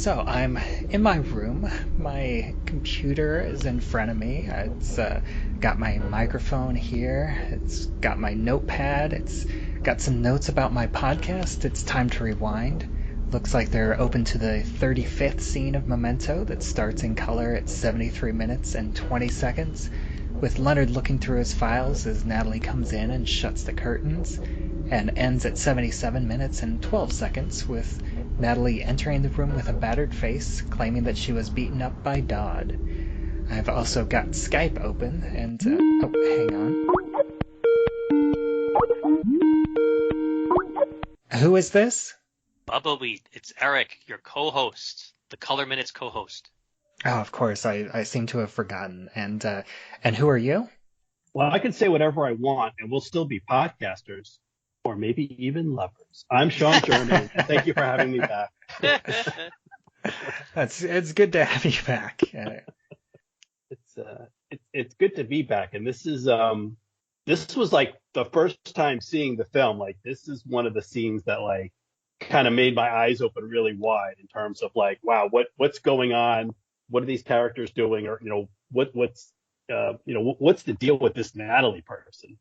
So I'm in my room. My computer is in front of me. It's got my microphone here. It's got my notepad. It's got some notes about my podcast. It's time to rewind. Looks like they're open to the 35th scene of Memento that starts in color at 73 minutes and 20 seconds, with Leonard looking through his files as Natalie comes in and shuts the curtains, and ends at 77 minutes and 12 seconds with Natalie entering the room with a battered face, claiming that she was beaten up by Dodd. I've also got Skype open, and hang on. Who is this? Bubbawheat, it's Eric, your co-host, the Color Minutes co-host. Oh, of course, I seem to have forgotten. And who are you? Well, I can say whatever I want, and we'll still be podcasters, or maybe even lovers. I'm Sean Jordan, and thank you for having me back. It's good to have you back. It's good to be back, and this was like the first time seeing the film. Like, this is one of the scenes that like kind of made my eyes open really wide in terms of like, wow, what's going on? What are these characters doing? Or what's the deal with this Natalie person?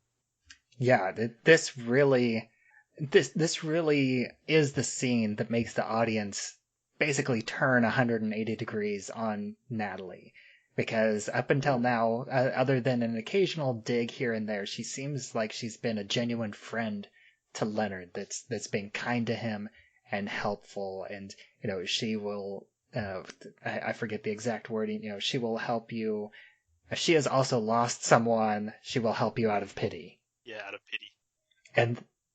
Yeah, this really is the scene that makes the audience basically turn 180 degrees on Natalie. Because up until now, other than an occasional dig here and there, she seems like she's been a genuine friend to Leonard that's been kind to him and helpful. And, she will, I forget the exact wording, she will help you. If she has also lost someone, she will help you out of pity. Yeah, out of pity.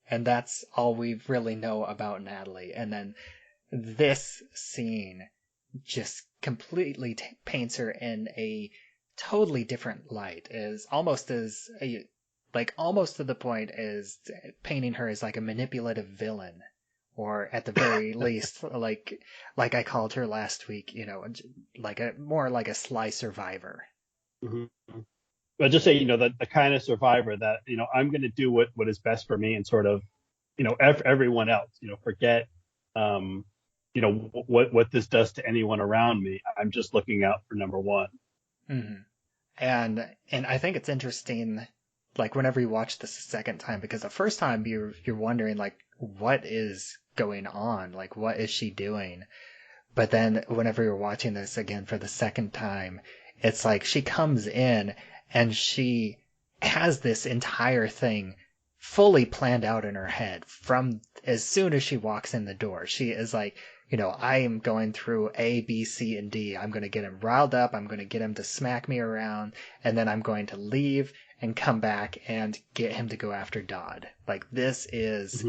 And that's all we really know about Natalie. And then this scene just completely paints her in a totally different light. Almost to the point as painting her as like a manipulative villain, or at the very least, like I called her last week, more like a sly survivor. Mm-hmm. But just say, the kind of survivor that, I'm going to do what is best for me and sort of, everyone else, forget, what this does to anyone around me. I'm just looking out for number one. Mm-hmm. And I think it's interesting, like whenever you watch this a second time, because the first time you're wondering like, what is going on? Like, what is she doing? But then whenever you're watching this again for the second time, it's like she comes in and she has this entire thing fully planned out in her head from as soon as she walks in the door. She is like, I am going through A, B, C, and D. I'm going to get him riled up. I'm going to get him to smack me around. And then I'm going to leave and come back and get him to go after Dodd. Like, this is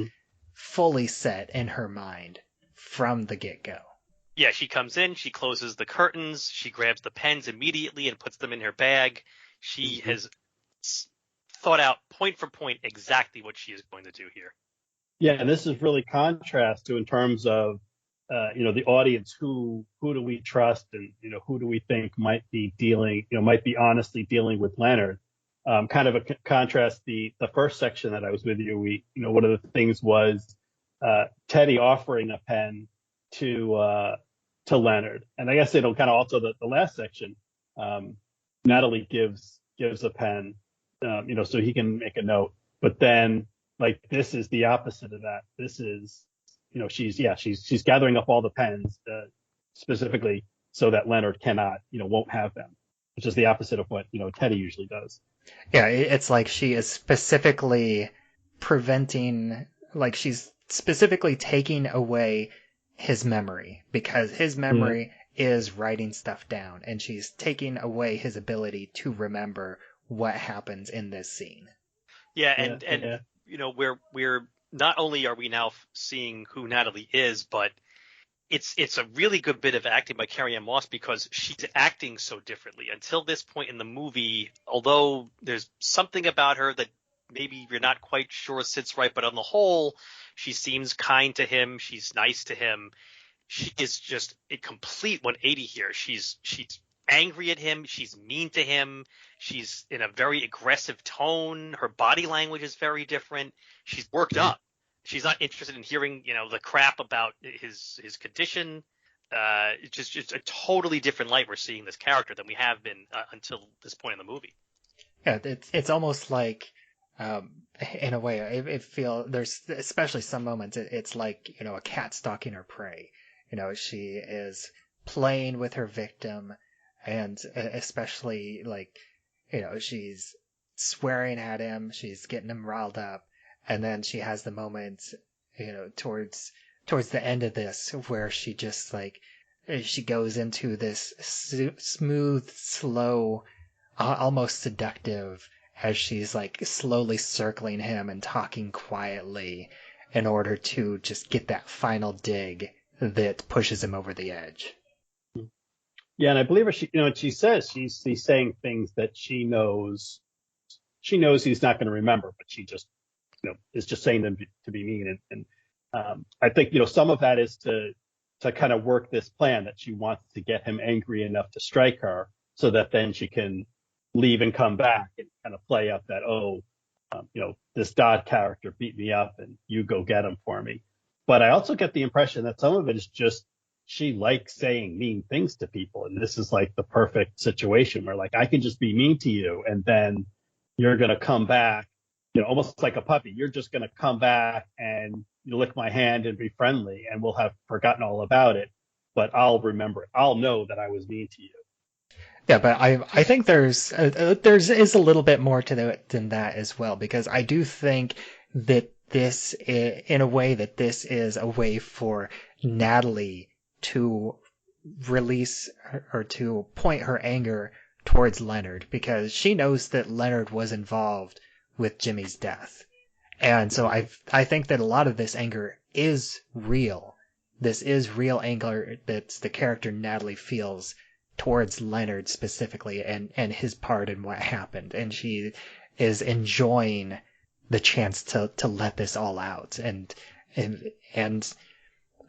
fully set in her mind from the get-go. Yeah, she comes in, she closes the curtains, she grabs the pens immediately and puts them in her bag. She has thought out point for point exactly what she is going to do here. Yeah, and this is really contrast to in terms of, the audience, who do we trust and, who do we think might be honestly dealing with Leonard. Kind of a contrast, the first section that I was with you, one of the things was Teddy offering a pen to Leonard. And I guess, kind of also the last section, Natalie gives a pen, so he can make a note. But then, like, this is the opposite of that. This is, she's gathering up all the pens specifically so that Leonard cannot, won't have them, which is the opposite of what, Teddy usually does. Yeah, it's like she is specifically preventing, like she's specifically taking away his memory, because his memory is writing stuff down, and she's taking away his ability to remember what happens in this scene. Yeah, and we're not only are we now seeing who Natalie is, but it's a really good bit of acting by Carrie-Anne Moss, because she's acting so differently. Until this point in the movie, although there's something about her that maybe you're not quite sure sits right, but on the whole, she seems kind to him. She's nice to him. She is just a complete 180 here. She's angry at him. She's mean to him. She's in a very aggressive tone. Her body language is very different. She's worked up. She's not interested in hearing, the crap about his condition. it's just a totally different light we're seeing this character than we have been until this point in the movie. Yeah, it's almost like, in a way, it feel there's especially some moments it's like, a cat stalking her prey. She is playing with her victim, and especially like, she's swearing at him, she's getting him riled up, and then she has the moment, towards the end of this where she just like she goes into this smooth, slow, almost seductive, as she's like slowly circling him and talking quietly in order to just get that final dig that pushes him over the edge. Yeah, and I believe her. She says she's saying things that she knows he's not going to remember, but she just is just saying them to be mean. And I think some of that is to kind of work this plan that she wants to get him angry enough to strike her, so that then she can leave and come back and kind of play up that, this Dodd character beat me up and you go get him for me. But I also get the impression that some of it is just she likes saying mean things to people. And this is like the perfect situation where like, I can just be mean to you and then you're going to come back, almost like a puppy. You're just going to come back and you lick my hand and be friendly and we'll have forgotten all about it. But I'll remember it. I'll know that I was mean to you. Yeah, but I think there's is a little bit more to it than that as well, because I do think that this in a way that this is a way for Natalie to release or to point her anger towards Leonard, because she knows that Leonard was involved with Jimmy's death. And so I think that a lot of this anger is real. This is real anger that the character Natalie feels towards Leonard specifically and his part in what happened. And she is enjoying the chance to let this all out and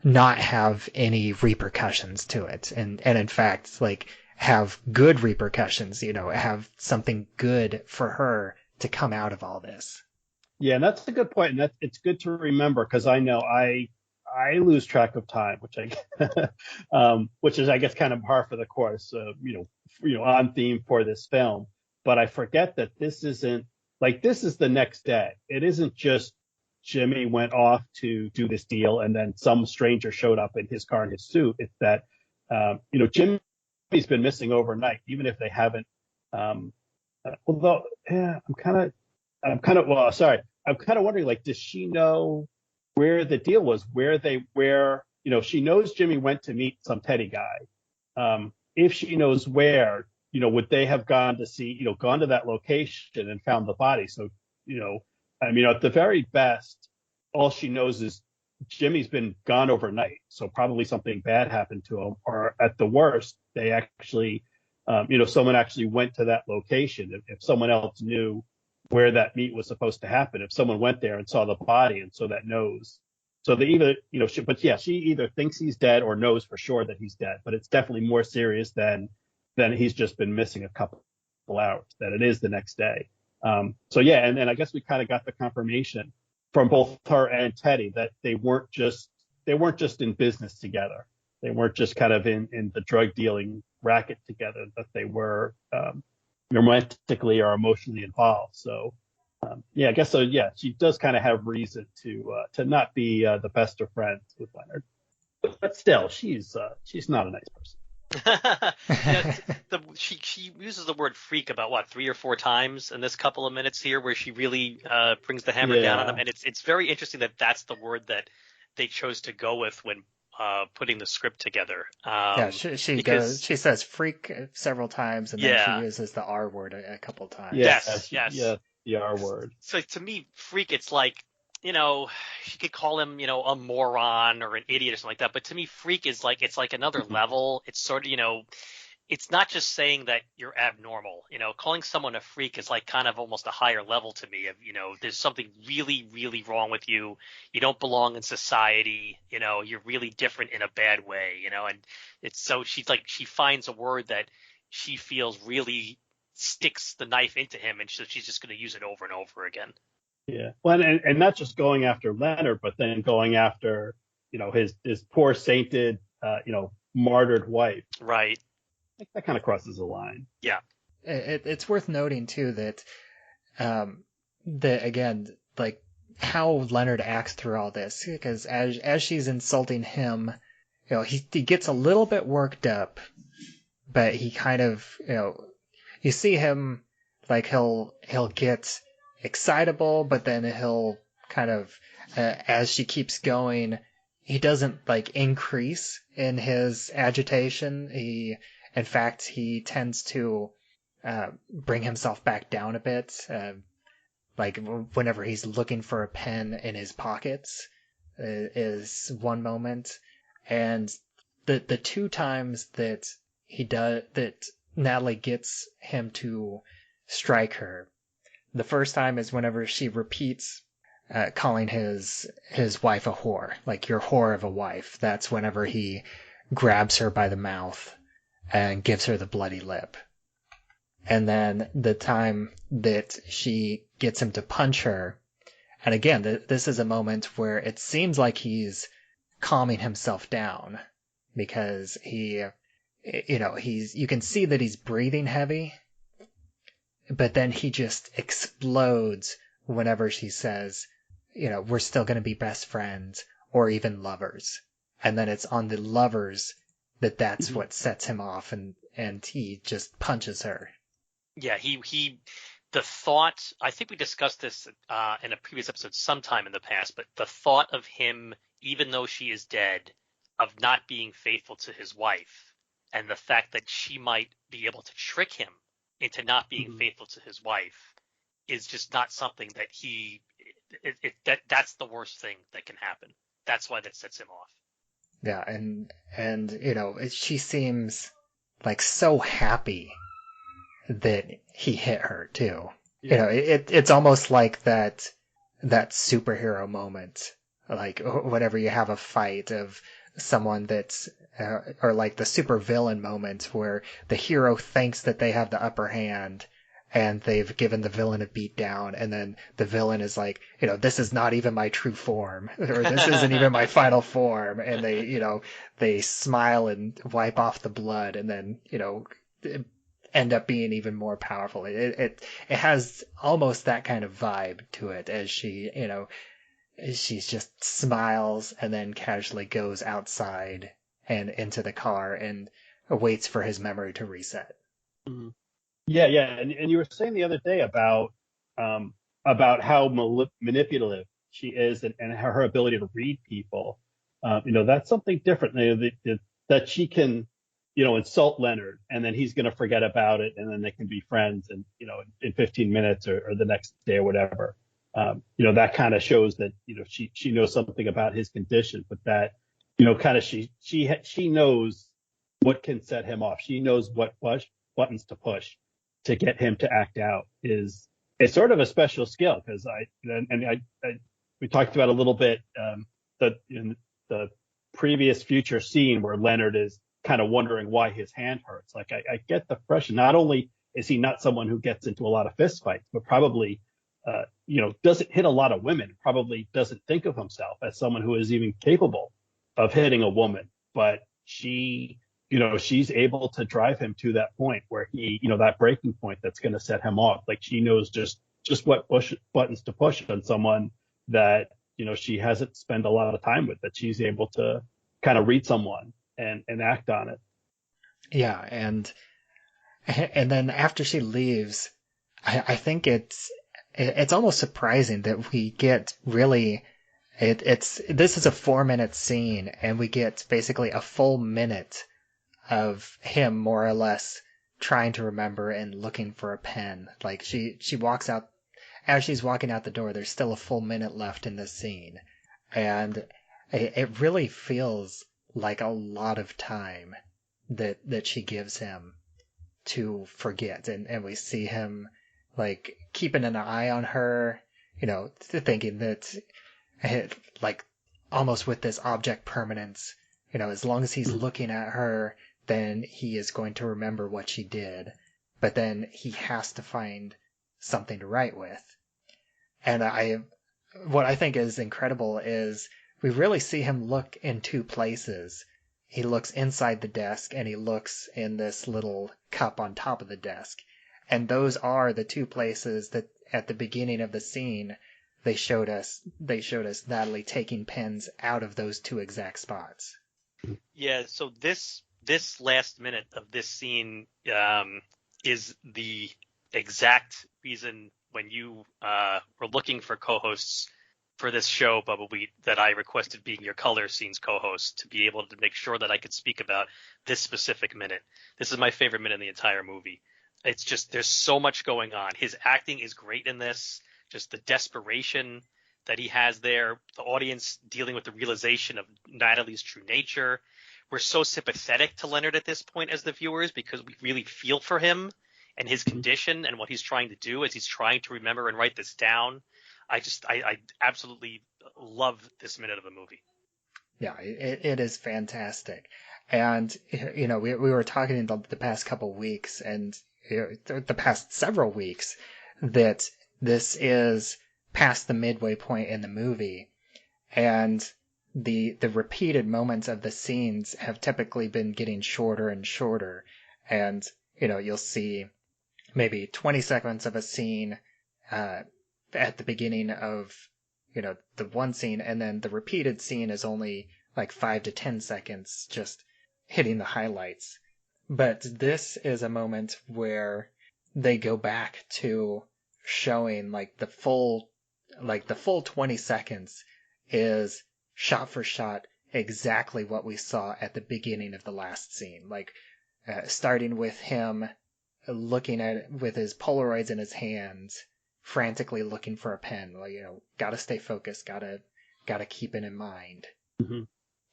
not have any repercussions to it. And in fact, like, have good repercussions, have something good for her to come out of all this. Yeah, and that's a good point. And it's good to remember, because I know I lose track of time, which which is, I guess, kind of par for the course, on theme for this film. But I forget that this is the next day. It isn't just Jimmy went off to do this deal and then some stranger showed up in his car in his suit. It's that, Jimmy's been missing overnight, even if they haven't. Although, yeah, I'm kind of wondering, like, does she know where the deal was, she knows Jimmy went to meet some Teddy guy. If she knows where, would they have gone to that location and found the body? So, at the very best, all she knows is Jimmy's been gone overnight. So probably something bad happened to him, or at the worst, they actually, someone actually went to that location. If someone else knew where that meet was supposed to happen, if someone went there and saw the body, and so that knows. So they either, she either thinks he's dead or knows for sure that he's dead, but it's definitely more serious than he's just been missing a couple hours, that it is the next day. So yeah, and then I guess we kind of got the confirmation from both her and Teddy that they weren't just in business together. They weren't just kind of in the drug dealing racket together, that they were romantically or emotionally involved. So I guess so. Yeah, she does kind of have reason to not be the best of friends with Leonard, but still, she's not a nice person. She uses the word freak about 3 or 4 times in this couple of minutes here, where she really brings the hammer down on him, and it's very interesting that that's the word that they chose to go with when putting the script together. She says freak several times, and then she uses the R word a couple times. Yes. Yeah, the R word. So to me, freak, it's like, she could call him, a moron or an idiot or something like that. But to me, freak is like, it's like another level. It's sort of, it's not just saying that you're abnormal. Calling someone a freak is like kind of almost a higher level to me of, there's something really, really wrong with you. You don't belong in society. You're really different in a bad way, and it's so she finds a word that she feels really sticks the knife into him, and so she's just going to use it over and over again. Yeah, well, and not just going after Leonard, but then going after, his poor sainted, martyred wife. Right. That kind of crosses the line. Yeah. It's worth noting too that again, like how Leonard acts through all this, because as she's insulting him, he gets a little bit worked up, but he kind of, you see him like he'll get excitable, but then he'll kind of, as she keeps going, he doesn't like increase in his agitation. In fact, he tends to bring himself back down a bit. Like whenever he's looking for a pen in his pockets is one moment, and the two times that Natalie gets him to strike her. The first time is whenever she repeats calling his wife a whore, like your whore of a wife. That's whenever he grabs her by the mouth and gives her the bloody lip. And then the time that she gets him to punch her, and again, this is a moment where it seems like he's calming himself down, because you can see that he's breathing heavy, but then he just explodes whenever she says, we're still going to be best friends or even lovers. And then it's on the lovers that's what sets him off, and he just punches her. Yeah, the thought, I think we discussed this in a previous episode sometime in the past, but the thought of him, even though she is dead, of not being faithful to his wife, and the fact that she might be able to trick him into not being faithful to his wife, is just not something that that's the worst thing that can happen. That's why that sets him off. Yeah, and she seems like so happy that he hit her too. Yeah. It's almost like that superhero moment, like whenever you have a fight of someone that's or like the super villain moment where the hero thinks that they have the upper hand and they've given the villain a beat down, and then the villain is like, this is not even my true form, or this isn't even my final form, and they smile and wipe off the blood, and then end up being even more powerful. It has almost that kind of vibe to it, as she she's just smiles and then casually goes outside and into the car and waits for his memory to reset. Mm-hmm. Yeah, and you were saying the other day about how manipulative she is and her ability to read people. That's something different. That she can, insult Leonard, and then he's going to forget about it, and then they can be friends, and in 15 minutes or the next day or whatever. That kind of shows that she knows something about his condition, but that kind of she knows what can set him off. She knows what buttons to push to get him to act out. It's sort of a special skill, because we talked about a little bit in the previous future scene where Leonard is kind of wondering why his hand hurts. Like I get the impression not only is he not someone who gets into a lot of fist fights, but probably doesn't hit a lot of women, probably doesn't think of himself as someone who is even capable of hitting a woman. But she's able to drive him to that point where he, that breaking point that's going to set him off. Like she knows just what buttons to push on someone that, she hasn't spent a lot of time with, that she's able to kind of read someone and act on it. Yeah. And then after she leaves, I think it's almost surprising that we get really, this is a 4-minute scene, and we get basically a full minute of him more or less trying to remember and looking for a pen. Like she walks out, as she's walking out the door, there's still a full minute left in this scene. And it really feels like a lot of time that she gives him to forget. And we see him like keeping an eye on her, thinking that like almost with this object permanence, as long as he's looking at her, then he is going to remember what she did. But then he has to find something to write with. And what I think is incredible is we really see him look in two places. he looks inside the desk and he looks in this little cup on top of the desk. And those are the two places that at the beginning of the scene they showed us Natalie taking pens out of those two exact spots. Yeah, so this last minute of this scene is the exact reason when you were looking for co-hosts for this show, Bubbawheat, that I requested being your color scenes co-host to be able to make sure that I could speak about this specific minute. This is my favorite minute in the entire movie. It's just, there's so much going on. His acting is great in this. Just the desperation that he has there, the audience dealing with the realization of Natalie's true nature. We're so sympathetic to Leonard at this point as the viewers because we really feel for him and his condition and what he's trying to do as he's trying to remember and write this down. I absolutely love this minute of the movie. Yeah, it is fantastic. And, you know, we were talking the past couple weeks and the past several weeks that this is past the midway point in the movie. And the repeated moments of the scenes have typically been getting shorter and shorter. And, you know, you'll see maybe 20 seconds of a scene at the beginning of, you know, the one scene, and then the repeated scene is only like 5 to 10 seconds, just hitting the highlights. But this is a moment where they go back to showing like the full 20 seconds is shot for shot exactly what we saw at the beginning of the last scene. Like starting with him looking at it with his Polaroids in his hands, frantically looking for a pen. Well, you know, gotta stay focused, gotta keep it in mind. Mm-hmm.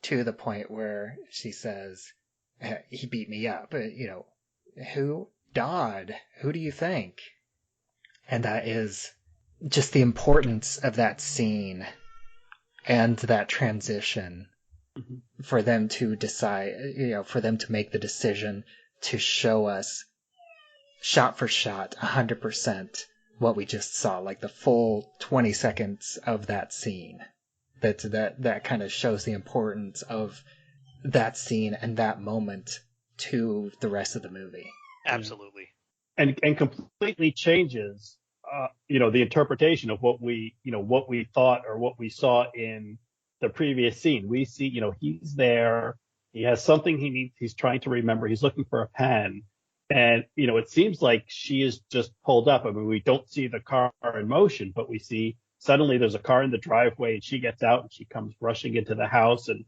To the point where she says, he beat me up. You know, who? Dodd. Who do you think? And that is just the importance of that scene and that transition for them to decide, you know, for them to make the decision to show us shot for shot 100% what we just saw, like the full 20 seconds of that scene. That kind of shows the importance of that scene and that moment to the rest of the movie. Absolutely. And completely changes, you know, the interpretation of what we thought or what we saw in the previous scene. We see, you know, he's there. He has something he needs. He's trying to remember. He's looking for a pen. And, you know, it seems like she is just pulled up. I mean, we don't see the car in motion, but we see suddenly there's a car in the driveway and she gets out and she comes rushing into the house and,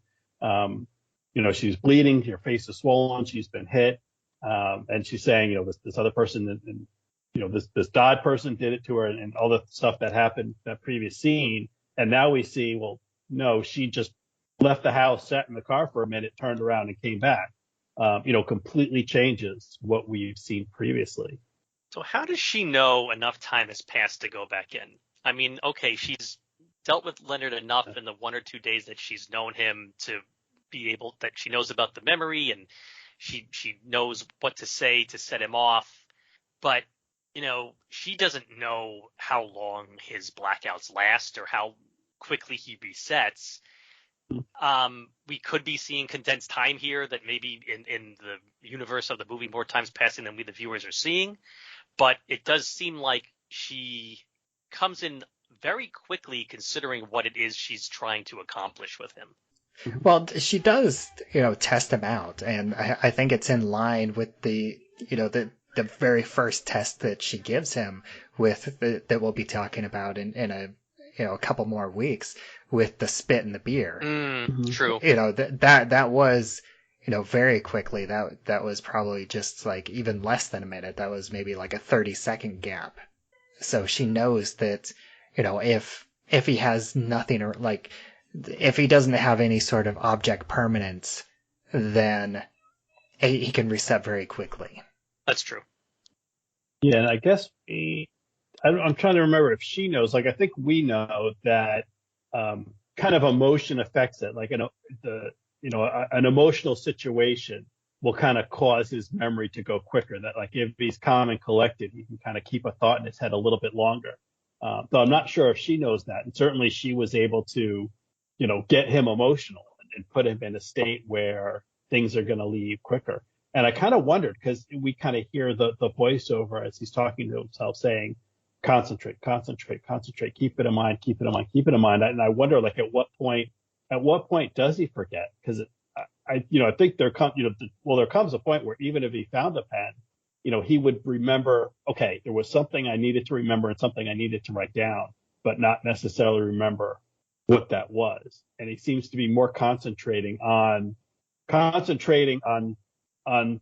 you know, she's bleeding. Her face is swollen. She's been hit. And she's saying, you know, this other person, and you know, this Dodd person did it to her and all the stuff that happened that previous scene. And now we see, well, no, she just left the house, sat in the car for a minute, turned around and came back. You know, completely changes what we've seen previously. So how does she know enough time has passed to go back in? I mean, okay, she's dealt with Leonard enough in the 1 or 2 days that she's known him to be able, that she knows about the memory and she knows what to say to set him off. But, you know, she doesn't know how long his blackouts last or how quickly he resets. We could be seeing condensed time here that maybe in the universe of the movie more times passing than we the viewers are seeing. But it does seem like she comes in very quickly considering what it is she's trying to accomplish with him. Well, she does, you know, test him out. And I think it's in line with the, you know, the very first test that she gives him with that we'll be talking about in a, you know, a couple more weeks with the spit and the beer. True. You know, that was, you know, very quickly. That was probably just like even less than a minute. That was maybe like a 30-second gap. So she knows that, you know, if he has nothing, or like if he doesn't have any sort of object permanence, then he can reset very quickly. That's true. Yeah, and I guess I'm trying to remember if she knows. Like, I think we know that kind of emotion affects it. Like, an emotional situation will kind of cause his memory to go quicker. That, like, if he's calm and collected, he can kind of keep a thought in his head a little bit longer. So I'm not sure if she knows that. And certainly she was able to, you know, get him emotional and put him in a state where, things are going to leave quicker. And I kind of wondered, because we kind of hear the voiceover as he's talking to himself saying, concentrate, keep it in mind, keep it in mind, keep it in mind. And I wonder, like, at what point does he forget? Because I think there comes a point where even if he found a pen, he would remember, okay, there was something I needed to remember and something I needed to write down, but not necessarily remember what that was. And he seems to be more concentrating on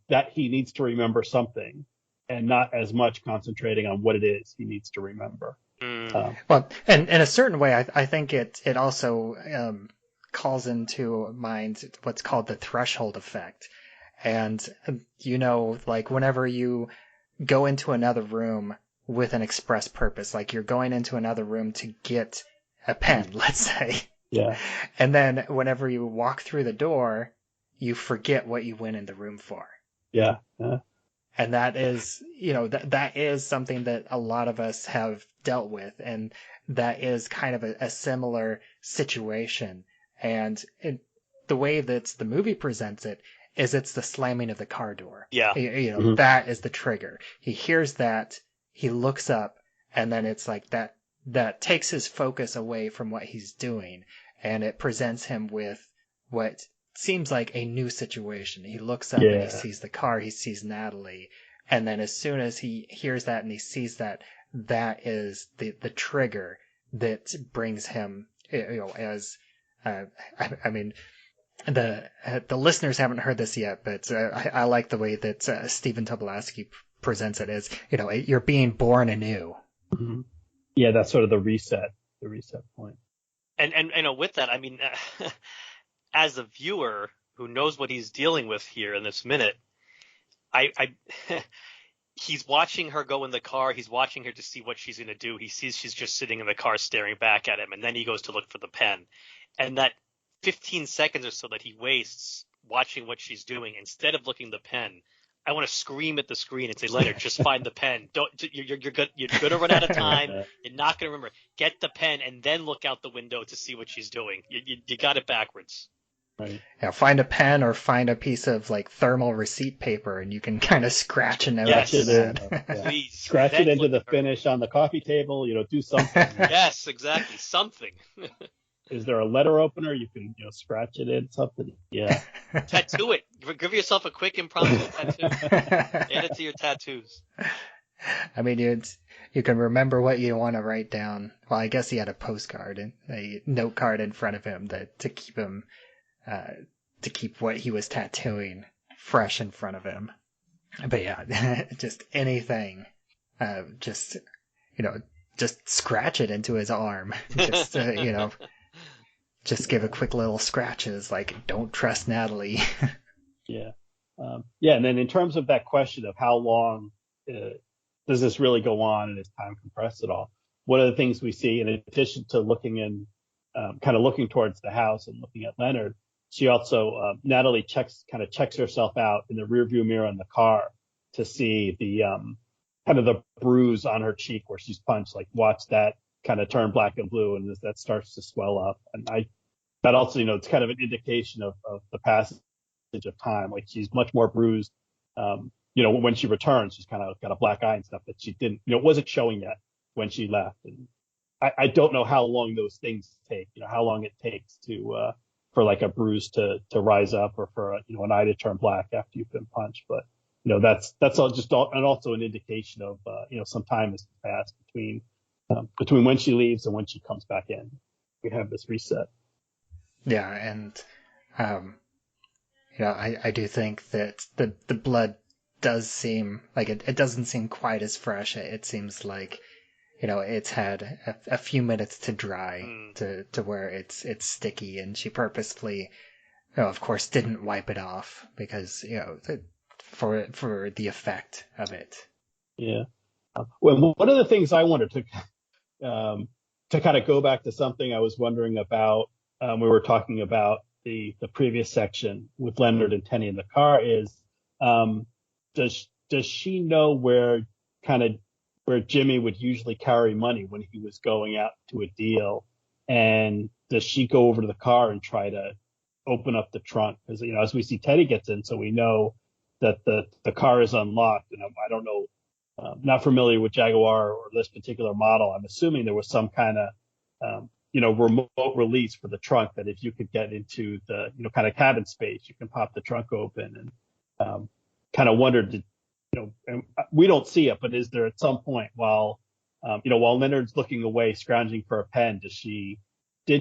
that he needs to remember something, and not as much concentrating on what it is he needs to remember. Well, and in a certain way, I think it also calls into mind what's called the threshold effect. And, like whenever you go into another room with an express purpose, like you're going into another room to get a pen, let's say. Yeah. And then whenever you walk through the door, you forget what you went in the room for. Yeah. And that is, that is something that a lot of us have dealt with. And that is kind of a similar situation. And the way that the movie presents it is it's the slamming of the car door. Yeah. Mm-hmm. That is the trigger. He hears that, he looks up, and then it's like that takes his focus away from what he's doing. And it presents him with what seems like a new situation. He looks up and he sees the car, he sees Natalie, and then as soon as he hears that and he sees that, that is the trigger that brings him, as I mean, the listeners haven't heard this yet, but I like the way that Stephen Tobolowsky presents it as, you're being born anew. Mm-hmm. Yeah, that's sort of the reset point. And with that, I mean, as a viewer who knows what he's dealing with here in this minute, he's watching her go in the car. He's watching her to see what she's going to do. He sees she's just sitting in the car staring back at him, and then he goes to look for the pen. And that 15 seconds or so that he wastes watching what she's doing, instead of looking at the pen, I want to scream at the screen and say, Leonard, just find the pen. You're good. You're going to run out of time. You're not going to remember. Get the pen and then look out the window to see what she's doing. You got it backwards. Right. Yeah, find a pen or find a piece of like thermal receipt paper, and you can kind of scratch a note. Scratch it in. Please. Scratch it into the finish on the coffee table. Do something. Yes, exactly. Something. Is there a letter opener? You can scratch it in something. Yeah. Tattoo it. Give yourself a quick impromptu tattoo. Add it to your tattoos. I mean, you can remember what you want to write down. Well, I guess he had a postcard and a note card in front of him to keep him. To keep what he was tattooing fresh in front of him. But yeah, just anything. Just scratch it into his arm. Just, just give a quick little scratches, like, don't trust Natalie. Yeah. And then in terms of that question of how long does this really go on and is time compressed at all? One of the things we see, in addition to looking kind of looking towards the house and looking at Leonard, she also, Natalie checks herself out in the rearview mirror in the car to see the kind of the bruise on her cheek where she's punched. Like, watch that kind of turn black and blue, and as that starts to swell up. And that also, it's kind of an indication of the passage of time. Like, she's much more bruised. When she returns, she's kind of got a black eye and stuff that she didn't, wasn't showing yet when she left. And I don't know how long those things take. How long it takes to for like a bruise to rise up, or for an eye to turn black after you've been punched. But that's all and also an indication of some time has passed between when she leaves and when she comes back in. We have this reset. Yeah, and I do think that the blood does seem like it doesn't seem quite as fresh. It seems like it's had a few minutes to dry to where it's sticky, and she purposefully, of course, didn't wipe it off because, for the effect of it. Yeah. Well, one of the things I wanted to kind of go back to something I was wondering about, we were talking about the previous section with Leonard and Tenny in the car, is does she know where Jimmy would usually carry money when he was going out to a deal, and does she go over to the car and try to open up the trunk because as we see Teddy gets in, so we know that the car is unlocked. And I don't know, not familiar with Jaguar or this particular model. I'm assuming there was some kind of remote release for the trunk that if you could get into the kind of cabin space, you can pop the trunk open. And kind of wondered, and we don't see it, but is there at some point while Leonard's looking away, scrounging for a pen, did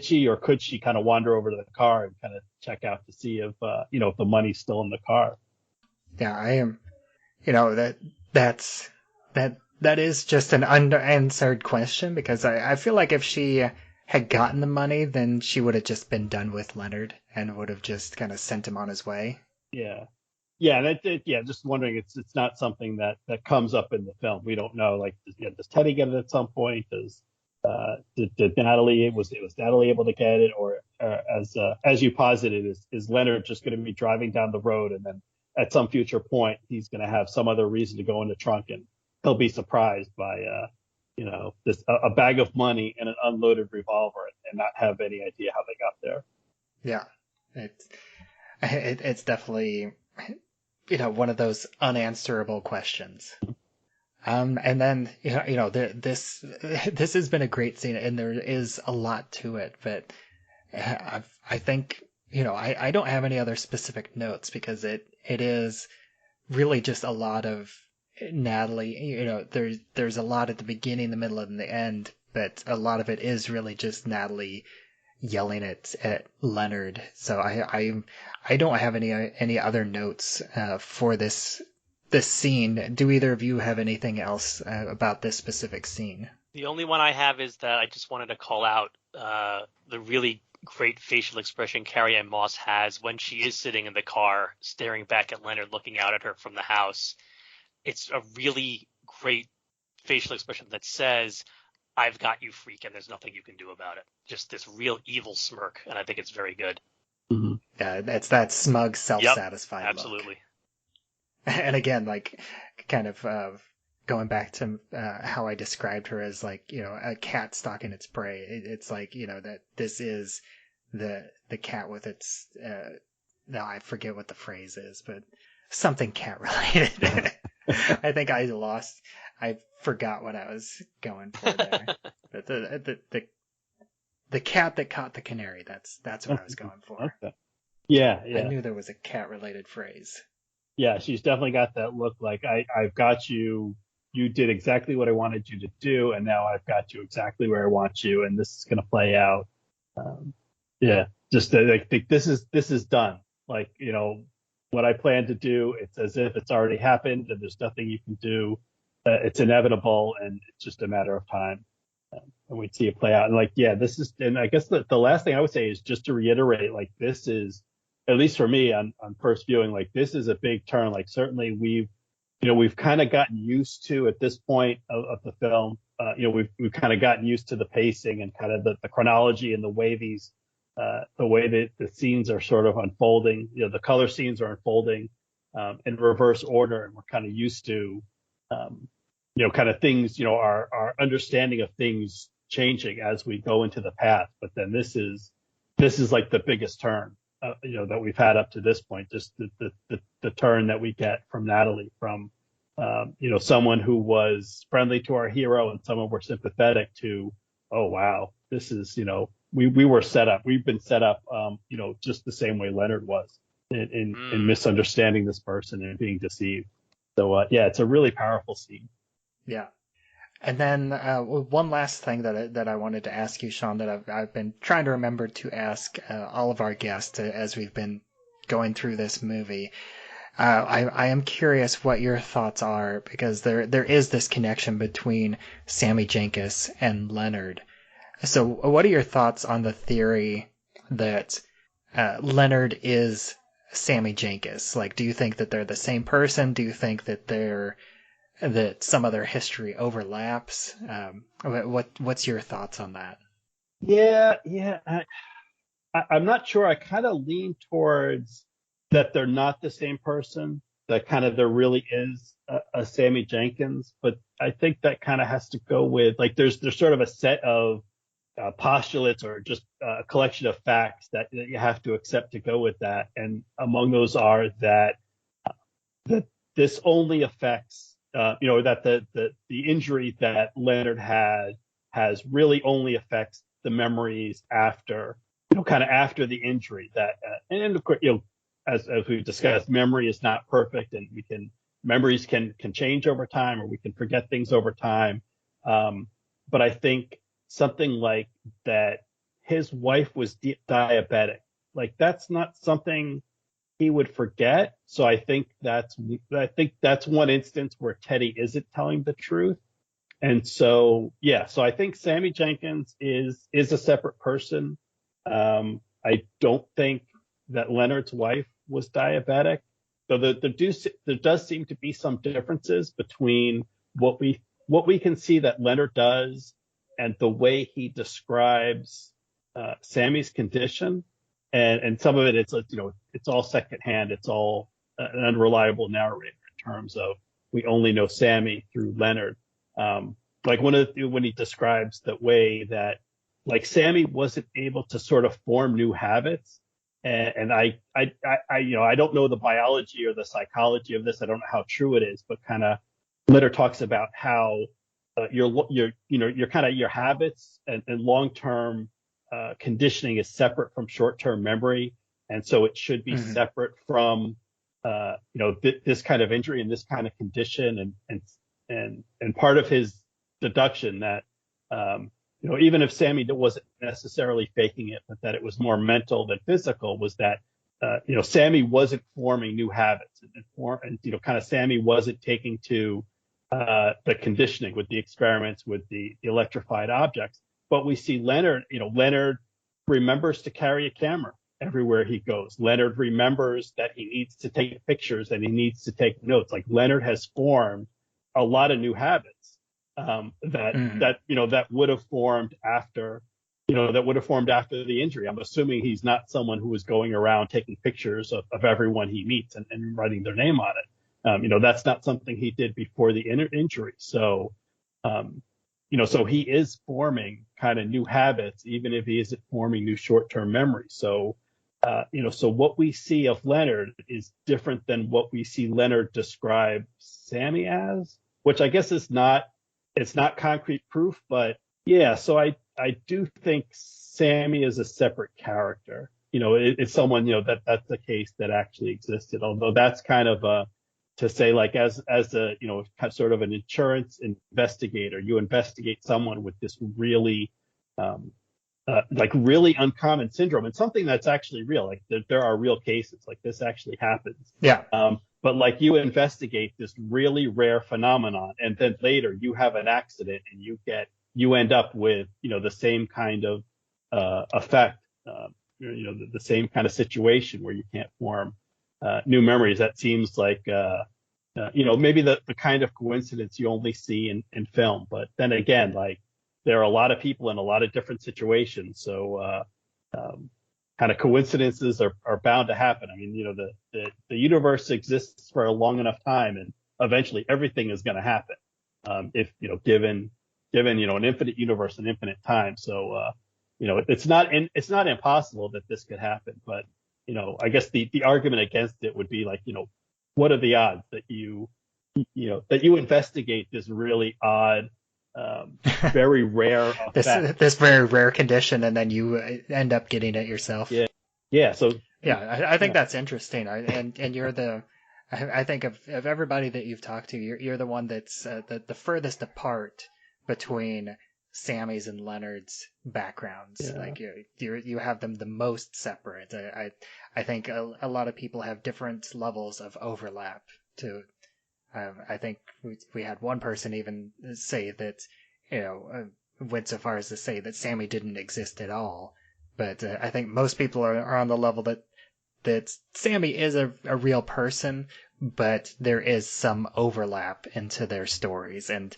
she or could she kind of wander over to the car and kind of check out to see if if the money's still in the car? Yeah, I am. That is just an unanswered question because I feel like if she had gotten the money, then she would have just been done with Leonard and would have just kind of sent him on his way. Yeah. Just wondering. It's not something that comes up in the film. We don't know. Like, does Teddy get it at some point? Did Natalie was Natalie able to get it, or as you posited, is Leonard just going to be driving down the road and then at some future point he's going to have some other reason to go in the trunk and he'll be surprised by this a bag of money and an unloaded revolver and not have any idea how they got there. Yeah, it's definitely one of those unanswerable questions. And then this has been a great scene, and there is a lot to it. But I think I don't have any other specific notes because it is really just a lot of Natalie. There's a lot at the beginning, the middle, and the end, but a lot of it is really just Natalie yelling at Leonard. So I don't have any other notes for this scene. Do either of you have anything else about this specific scene? The only one I have is that I just wanted to call out the really great facial expression Carrie-Anne Moss has when she is sitting in the car staring back at Leonard looking out at her from the house. It's a really great facial expression that says, "I've got you, freak, and there's nothing you can do about it." Just this real evil smirk, and I think it's very good. Mm-hmm. Yeah, it's that smug, self-satisfied Yep, absolutely. look. And again, like, kind of going back to how I described her as, like, a cat stalking its prey. It's like, that this is the cat with its now I forget what the phrase is, but something cat related. I think I forgot what I was going for there. But the cat that caught the canary, that's what I was going for. Okay. Yeah. I knew there was a cat related phrase. Yeah, she's definitely got that look like I've got you. You did exactly what I wanted you to do, and now I've got you exactly where I want you, and this is going to play out. Just I think this is done. Like, what I plan to do, it's as if it's already happened, and there's nothing you can do. It's inevitable, and it's just a matter of time. And we see it play out. And this is, and I guess the last thing I would say is just to reiterate, like, this is, at least for me on first viewing, like, this is a big turn. Like, certainly we've kind of gotten used to at this point of the film. We've kind of gotten used to the pacing and kind of the chronology and the way that the scenes are sort of unfolding. The color scenes are unfolding in reverse order, and we're kind of used to, kind of things, our understanding of things changing as we go into the past. But then this is like the biggest turn. That we've had up to this point, just the turn that we get from Natalie, from someone who was friendly to our hero and someone we're sympathetic to. Oh wow, this is we were set up. We've been set up, just the same way Leonard was in misunderstanding this person and being deceived. So it's a really powerful scene. Yeah. And then one last thing that I wanted to ask you, Sean, that I've been trying to remember to ask all of our guests as we've been going through this movie. I am curious what your thoughts are, because there is this connection between Sammy Jenkins and Leonard. So what are your thoughts on the theory that Leonard is Sammy Jenkins? Like, do you think that they're the same person? Do you think that that some of their history overlaps? What's your thoughts on that? Yeah. I'm not sure. I kind of lean towards that they're not the same person, that kind of there really is a Sammy Jenkins. But I think that kind of has to go with, like, there's sort of a set of postulates or just a collection of facts that you have to accept to go with that. And among those are that this only affects, that the injury that Leonard had has really only affects the memories after, kind of after the injury. That and of course, as we've discussed, memory is not perfect, and memories can change over time, or we can forget things over time. But I think something like that, his wife was diabetic. Like, that's not something he would forget. So I think that's one instance where Teddy isn't telling the truth. And so, yeah, so I think Sammy Jenkins is a separate person. I don't think that Leonard's wife was diabetic. So there does seem to be some differences between what we can see that Leonard does and the way he describes Sammy's condition. And some of it, it's all secondhand. It's all an unreliable narrator in terms of we only know Sammy through Leonard. Like when he describes the way that, like, Sammy wasn't able to sort of form new habits. And I don't know the biology or the psychology of this. I don't know how true it is, but kind of Leonard talks about how your habits and long-term conditioning is separate from short-term memory, and so it should be separate from this kind of injury and this kind of condition, and part of his deduction that even if Sammy wasn't necessarily faking it, but that it was more mental than physical, was that Sammy wasn't forming new habits, and kind of Sammy wasn't taking to the conditioning with the experiments with the electrified objects. But we see Leonard remembers to carry a camera everywhere he goes. Leonard remembers that he needs to take pictures and he needs to take notes. Like, Leonard has formed a lot of new habits that would have formed after the injury. I'm assuming he's not someone who is going around taking pictures of everyone he meets and writing their name on it. That's not something he did before the injury. So, so he is forming kind of new habits, even if he isn't forming new short-term memories. So, so what we see of Leonard is different than what we see Leonard describe Sammy as, which I guess it's not concrete proof, but yeah. So I do think Sammy is a separate character. It's someone, that's the case that actually existed, although that's kind of to say, like, as a sort of an insurance investigator, you investigate someone with this really really uncommon syndrome, and something that's actually real. Like, there are real cases like this actually happens. Yeah. But like, you investigate this really rare phenomenon, and then later you have an accident and you end up with the same kind of effect, the same kind of situation where you can't form new memories. That seems like maybe the kind of coincidence you only see in film. But then again, like, there are a lot of people in a lot of different situations, so kind of coincidences are bound to happen. I mean, the universe exists for a long enough time, and eventually everything is going to happen. If given an infinite universe and infinite time. So it's not impossible that this could happen, but I guess the argument against it would be, like, what are the odds that you investigate this really odd, very rare effect. this very rare condition, and then you end up getting it yourself. Yeah. So yeah, I think that's interesting. And you're I think of everybody that you've talked to, you're the one that's the furthest apart between Sammy's and Leonard's backgrounds. Yeah. Like, you have them the most separate. I think a lot of people have different levels of overlap too. I think we had one person even say that, went so far as to say that Sammy didn't exist at all. But I think most people are on the level that Sammy is a real person, but there is some overlap into their stories, and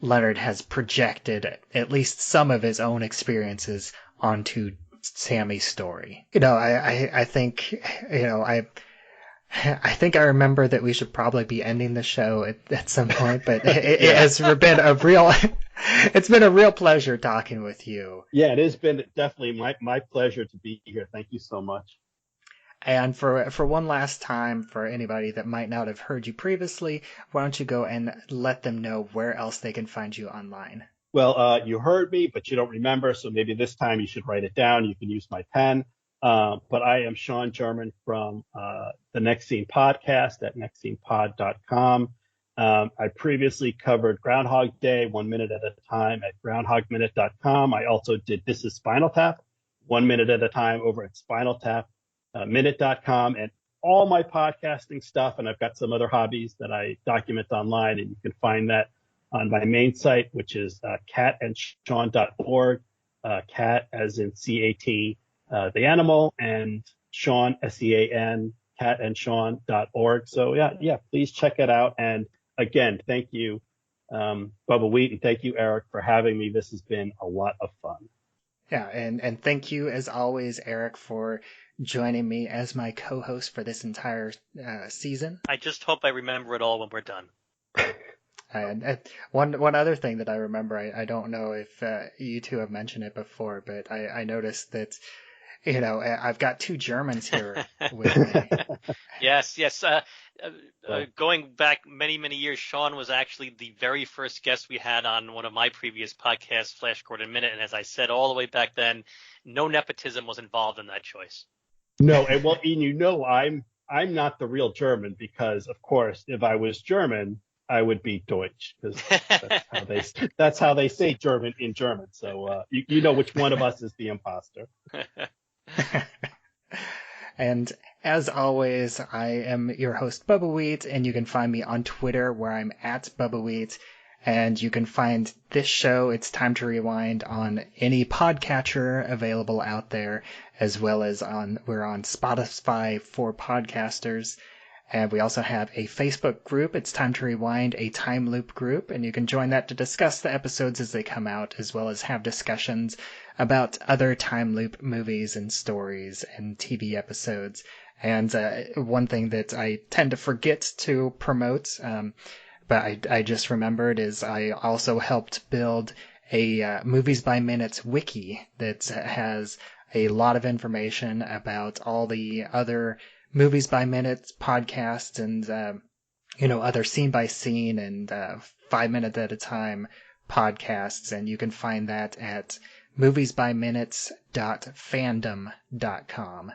Leonard has projected at least some of his own experiences onto Sammy's story. I think, I think I remember that we should probably be ending the show at some point, but it has been it's been a real pleasure talking with you. Yeah, it has been definitely my pleasure to be here. Thank you so much. And for one last time, for anybody that might not have heard you previously, why don't you go and let them know where else they can find you online? Well, you heard me, but you don't remember, so maybe this time you should write it down. You can use my pen. But I am Sean German from the Next Scene podcast at nextscenepod.com. I previously covered Groundhog Day 1 minute at a time at groundhogminute.com. I also did This is Spinal Tap 1 minute at a time over at spinaltapminute.com, and all my podcasting stuff. And I've got some other hobbies that I document online, and you can find that on my main site, which is catandshawn.org, cat as in C-A-T, the animal, and Sean, S-E-A-N, catandshawn.org. So yeah, please check it out. And again, thank you, Bubbawheat, and thank you, Eric, for having me. This has been a lot of fun. Yeah, and thank you, as always, Eric, for joining me as my co-host for this entire season. I just hope I remember it all when we're done. And one other thing that I remember, I don't know if you two have mentioned it before, but I noticed that, I've got two Germans here with me. Yes. Going back many, many years, Sean was actually the very first guest we had on one of my previous podcasts, Flash Gordon Minute. And as I said all the way back then, no nepotism was involved in that choice. No, and well, Ian, I'm not the real German, because, of course, if I was German, I would be Deutsch, because that's how they say German in German. So you know which one of us is the imposter. And as always, I am your host, Bubbawheat, and you can find me on Twitter, where I'm at Bubbawheat. And you can find this show, It's Time to Rewind, on any podcatcher available out there, as well as we're on Spotify for podcasters. And we also have a Facebook group, It's Time to Rewind, a time loop group, and you can join that to discuss the episodes as they come out, as well as have discussions about other time loop movies and stories and TV episodes. And one thing that I tend to forget to promote, but I just remembered, is I also helped build a Movies by Minutes wiki that has a lot of information about all the other Movies by Minutes podcasts and, other scene by scene and 5 minute at a time podcasts. And you can find that at moviesbyminutes.fandom.com.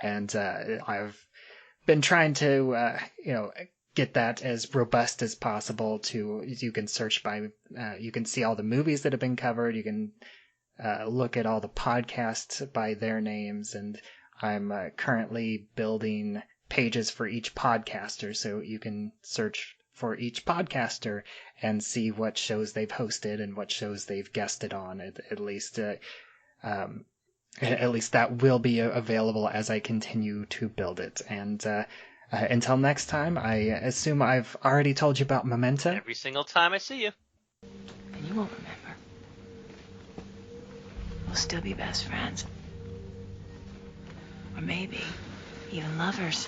And I've been trying to, get that as robust as possible. You can search by, you can see all the movies that have been covered. You can look at all the podcasts by their names, and I'm currently building pages for each podcaster, so you can search for each podcaster and see what shows they've hosted and what shows they've guested on. At least that will be available as I continue to build it. And until next time, I assume I've already told you about Memento. Every single time I see you. And you won't remember. We'll still be best friends. Or maybe even lovers.